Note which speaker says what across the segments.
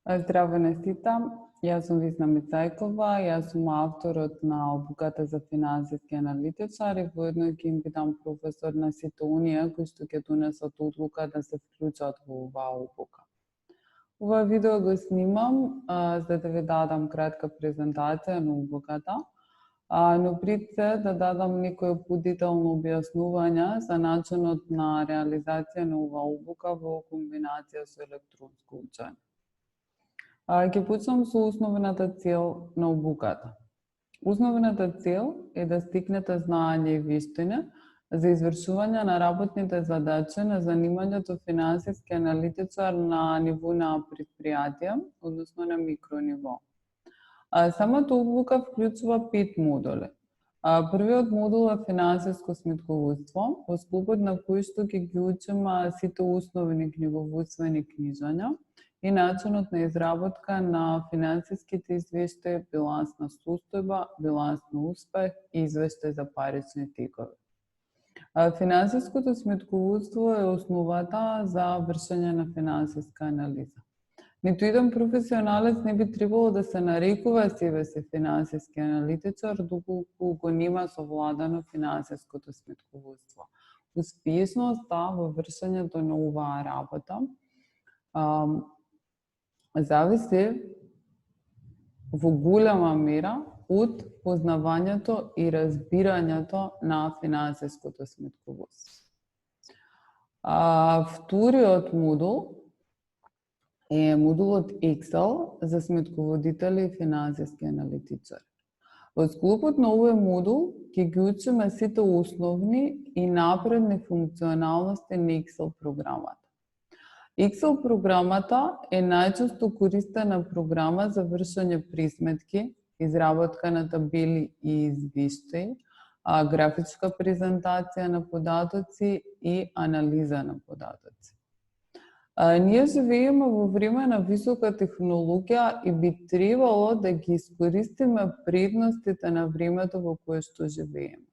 Speaker 1: Здраво на сите, јас сум Висна Мицајкова, јас сум авторот на обуката за финансиски аналитичар и воедно ќе им бидам професор на сите оние кои што ќе донесат одлука да се вклучат во оваа обука. Ова видео го снимам за да ви дадам кратка презентација на обуката, но пред се да дадам некои подетално објаснување за начинот на реализација на оваа обука во комбинација со електронско учење. Ќе почнам со основната цел на обуката. Основната цел е да стекнете знаење и вештини за извршување на работните задачи на занимањето финансиски аналитичар на ниво на претпријатие, односно на микрониво. Самата обука вклучува 5 модули. Првиот модул е финансиско сметководство, во склопот на кој што ќе ги учиме сите основни книговодствени книжања и начинот на изработка на финансиските извештаи, билансна состојба, биланс на успех и извештај за парични текови. Финансиското сметководство е основата за вршење на финансиска анализа. Ниту еден професионалец не би требало да се нарекува себе си финансиски аналитичар доколку го нема совладано финансиското сметководство. Успешноста во вршењето на оваа работа зависи во голема мера од познавањето и разбирањето на финансиското сметководство. Вториот модул е модулот Excel за сметководители и финансиски аналитичари. Во склопот на овој модул ќе ги учиме сите основни и напредни функционалности на Excel програмата. Excel програмата е најчесто користена програма за вршење пресметки, изработка на табели и извештаи, графичка презентација на податоци и анализа на податоци. Ние живееме во време на висока технологија и би требало да ги искористиме предностите на времето во кое што живееме.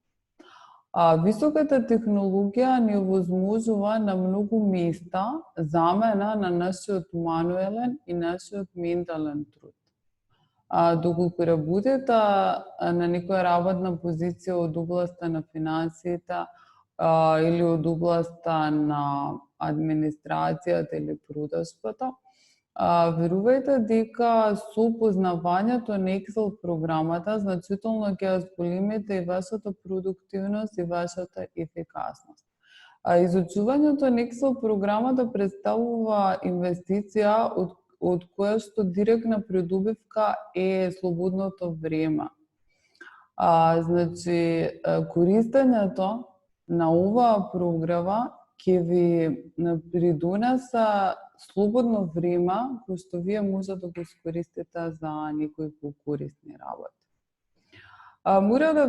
Speaker 1: Високата технологија ни овозможува на многу места замена на нашиот мануелен и нашиот ментален труд. Доколку работите на некоја работна позиција од областа на финансиите или од областа на администрацијата или продажбата, верувајте дека со познавањето на Excel програмата значително ќе ја зголемите и вашата продуктивност и вашата ефикасност. Изучувањето на Excel програмата представува инвестиција од која што директна придобивка е слободното време. Значи, користењето на оваа програма ќе ви придонесе слободно време кој што вие може да го искористите за некои покорисни работи. Мора да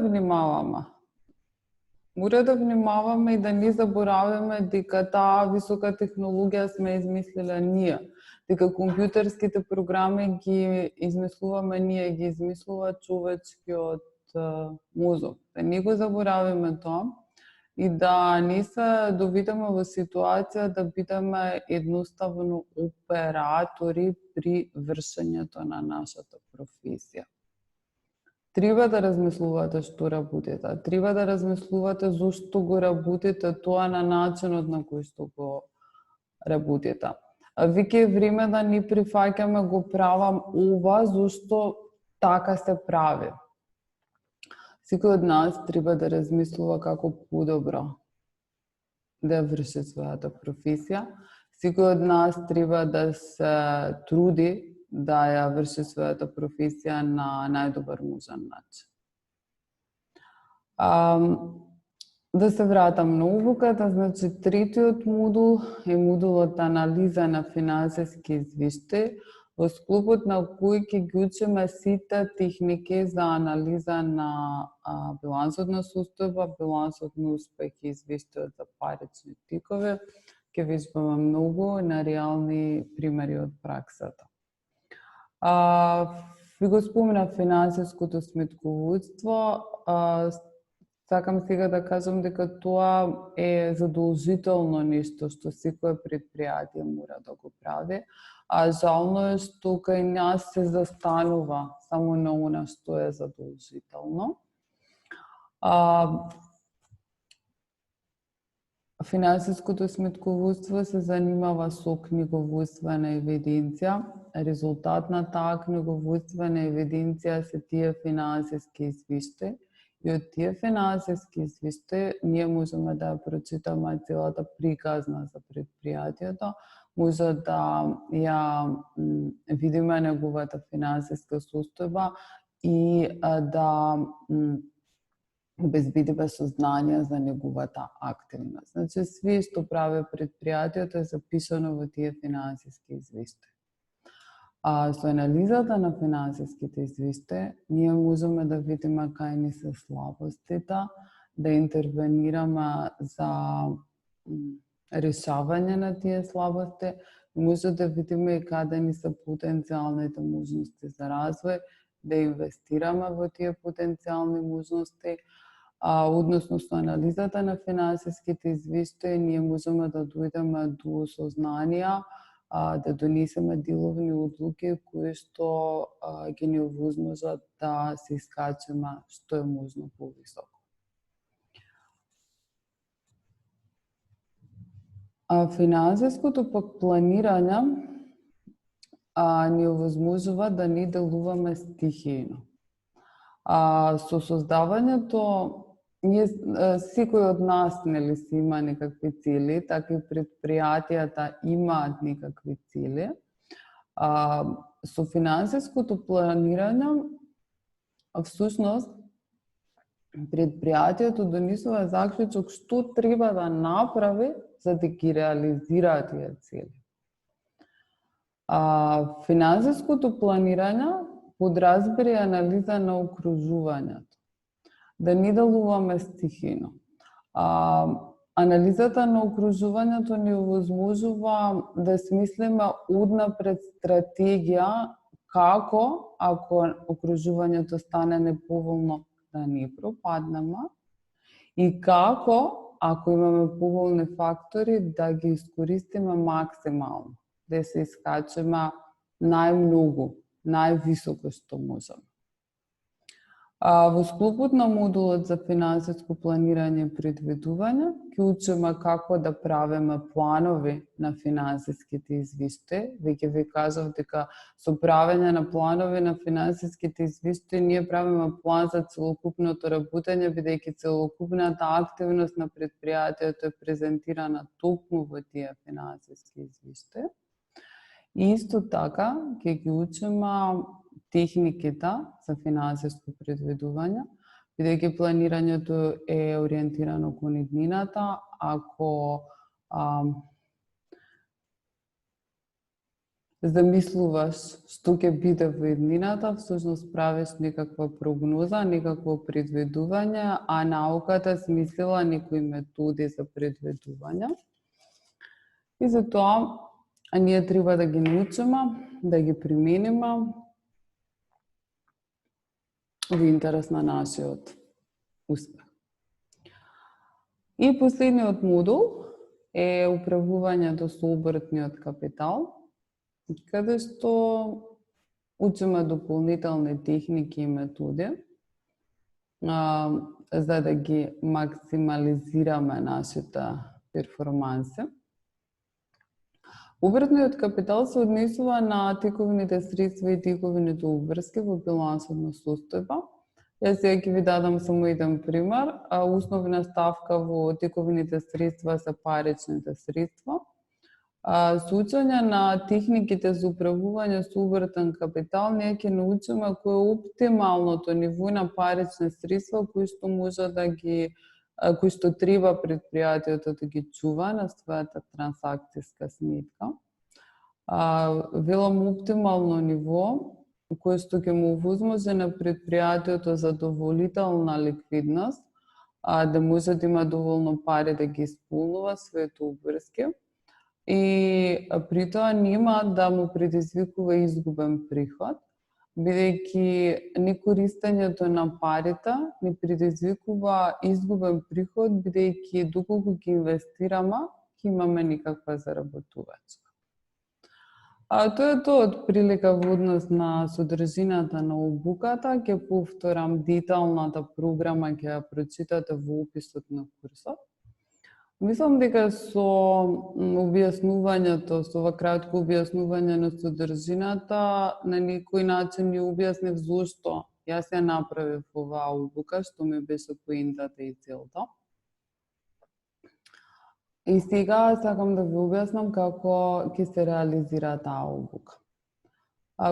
Speaker 1: внимаваме и да не забораваме дека таа висока технологија сме измислиле ние, дека компјутерските програми ги измислуваме ние, ги измислува човечкиот мозок. Да не го забораваме тоа и да не се доведеме во ситуација да бидеме едноставно оператори при вршењето на нашата професија. Треба да размислувате што работите, треба да размислувате зошто го работите тоа на начинот на кој што го работите. Веќе е време да не прифаќаме го правам ова зошто така се прави. Секој од нас треба да размислува како подобро да врши својата професија. Секој од нас треба да се труди да ја врши својата професија на најдобар можен начин. Да се вратам на обуката, значи третиот модул е модулот анализа на финансиски извештаи, во склопот на кој ќе ги учиме сите техники за анализа на билансот на состојба, билансот на успех и извештајот за парични текови. Ќе вежбаме многу на реални примери од праксата. Ви го спомнав финансиското сметководство. сакам сега да кажам дека тоа е задолжително нешто што секое предпријатие мора да го прави, а жално е што кај нас се застанува само на она што е задолжително. Финансиското сметководство се занимава со книговодствена евиденција. Резултат на таа книговодствена евиденција се тие финансиски извештаи. И од тие финансиски извештаи ние можеме да ја прочитаме целата приказна за предпријатието, може да ја видиме неговата финансиска состојба и да обезбедиме сознание за неговата активност. Значи, све што прави предпријатието е запишано во тие финансиски извештаи. Со анализата на финансиските извештаи, ние можеме да видиме кај ни се слабостите, да интервенираме за решавање на тие слабости, може да видиме и каде ни се потенцијалните можности за развој, да инвестираме во тие потенцијални можности, односно со анализата на финансиските извештаи ние можеме да дојдеме до сознанија, да донесеме деловни одлуки кои што ги ни овозможат да се искачиме што е можно повисоко. Финансиското пак планирање ни овозможува да не делуваме стихијно. Со создавањето, секој од нас нели си има некакви цели, така и предпријатијата имаат некакви цели. Со финансиското планирање, всушност, предпријатието донесува заклучок што треба да направи за да ги реализира тие цели. Финансиското планирање подразбира анализа на окружувањето. Да не делуваме стихијно. Анализата на окружувањето ни овозможува да смислиме однапред стратегија како, ако окружувањето стане неповолно, да не пропаднеме и како, ако имаме поволни фактори, да ги искористиме максимално, да се искачиме најмногу, највисоко што можеме. Во склопот на модулот за финансиско планирање и предвидување, ќе учиме како да правиме планови на финансиските извештаи. Веќе ви кажав дека со правење на планови на финансиските извештаи ние правиме план за целокупното работење, бидејќи целокупната активност на предпријатието е презентирана токму во тие финансиски извештаи. И исто така ќе ги учиме техниките за финансиско предвидување, бидејќи планирањето е ориентирано кон иднината. Ако замислуваш што ќе биде во иднината, всушност правиш некаква прогноза, некакво предвидување, а науката смислила некои методи за предвидување. И затоа ние треба да ги научиме, да ги примениме во интерес на нашиот успех. И последниот модул е управувањето со обртниот капитал, каде што учиме дополнителни техники и методи за да ги максимализираме нашите перформанси. Обртниот капитал се однесува на тековните средства и тековните обврски во билансовна состојба. Јас сега ќе ви дадам само еден пример. Основна ставка во тековните средства се паричните средства. Со учење на техниките за управување со обртен капитал, ние ќе научиме кој е оптималното ниво на парични средства кои што може да ги кои што треба предпријатието да ги чува на својата трансакцијска сметка. Велам оптимално ниво, кое што ќе му овозможи на предпријатието задоволителна ликвидност, да може да има доволно пари да ги исполнува своите обврски и при тоа нема да му предизвикува изгубен приход, бидејќи ни користењето на парите ни предизвикува изгубен приход, бидејќи доколку ги инвестираме, ќе имаме никаква заработувачка. Тоа е тоа од прилика во однос на содржината на обуката. Ќе повторам деталната програма, ќе ја прочитате во описот на курсот. Мислам дека со објаснувањето, со ова кратко објаснување на содржината, на некој начин ја објаснив зошто јас ја направив оваа обука, што ми беше поентата и целта. И сега сакам да ви објаснам како ќе се реализира таа обука.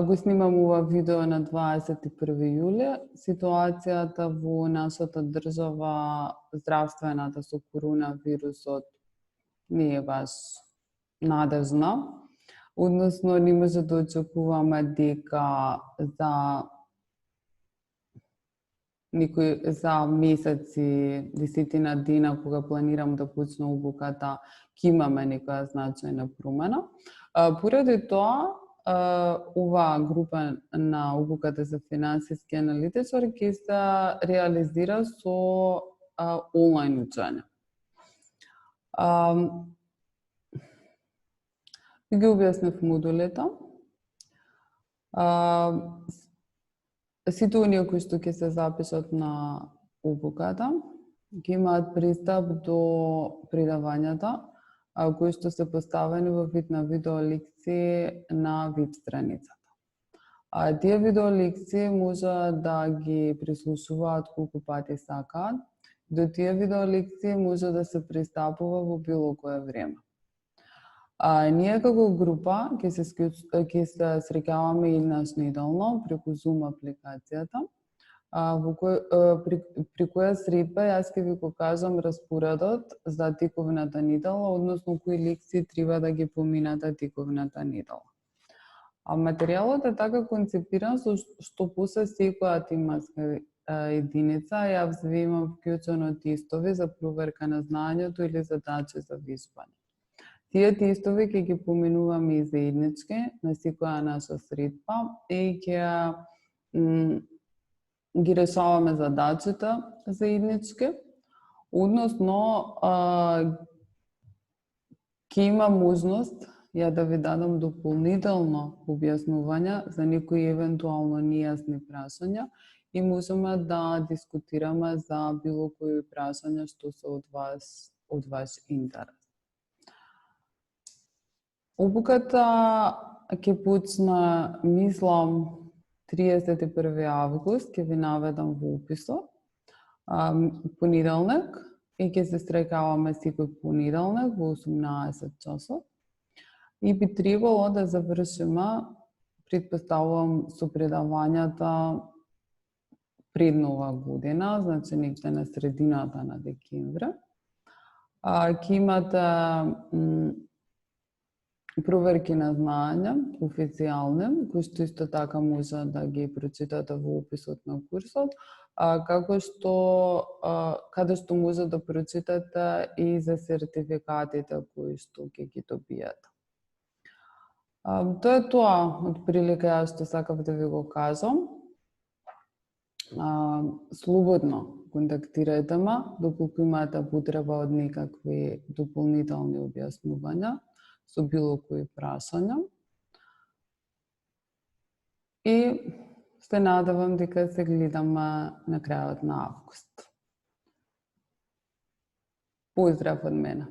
Speaker 1: Го снимам ова видео на 21 јули. Ситуацијата во нашата држава, здравствената со коронавирусот, не е баш надежна. Односно, не може да очекуваме дека за месеци, десетина дена, кога планирам да почне обуката, ќе имаме некоја значајна промена. Поради тоа, оваа група на обуката за финансиски аналитичар ќе се реализира со онлайн учење. Ги објаснив модулите. Сите оние кои што ќе се запишат на обуката ќе имаат пристап до предавањата, кои што се поставени во вид на видеолекции на веб страницата. Тие видеолекции може да ги прислушуваат колку пати сакаат. До тие видеолекции може да се пристапува во било кое време. Ние како група ќе се среќаваме еднаш неделно преку Zoom апликацијата, при која средба јас ќе ви покажам распоредот за тековната недела, односно кои лекции треба да ги поминате тековната недела. Материјалот е така концепиран што после секоја тематска единица јас ви имам вклучено тестови за проверка на знаењето или задачи за вежбање. Тие тестови ќе ги поминуваме и заеднички на секоја наша средба и ќе ги решаваме задачите заеднички, односно ќе има можност ја да ви дадам дополнително објаснување за некои евентуално нејасни прашања и можеме да дискутираме за било кои прашања што се од ваш интерес. Обуката ќе почне, мислам, 31 август, ќе ви наведам во описот, понеделник, и ќе се среќаваме секој понеделник во 18 часот. И би требало да завршиме, претпоставувам, со предавањата пред нова година, значи негде на средината на декември. Ќе имате проверки на знаење, официјални, кои што исто така може да ги прочитате во описот на курсот, каде што може да прочитате и за сертификатите кои што ќе ги добиете. Тоа е тоа, од прилика јас што сакав да ви го кажам. Слободно контактирајте ме, доколку имате потреба од некакви дополнителни објаснувања со било кои прашања. И се надевам дека се гледаме на крајот на август. Поздрав од мене.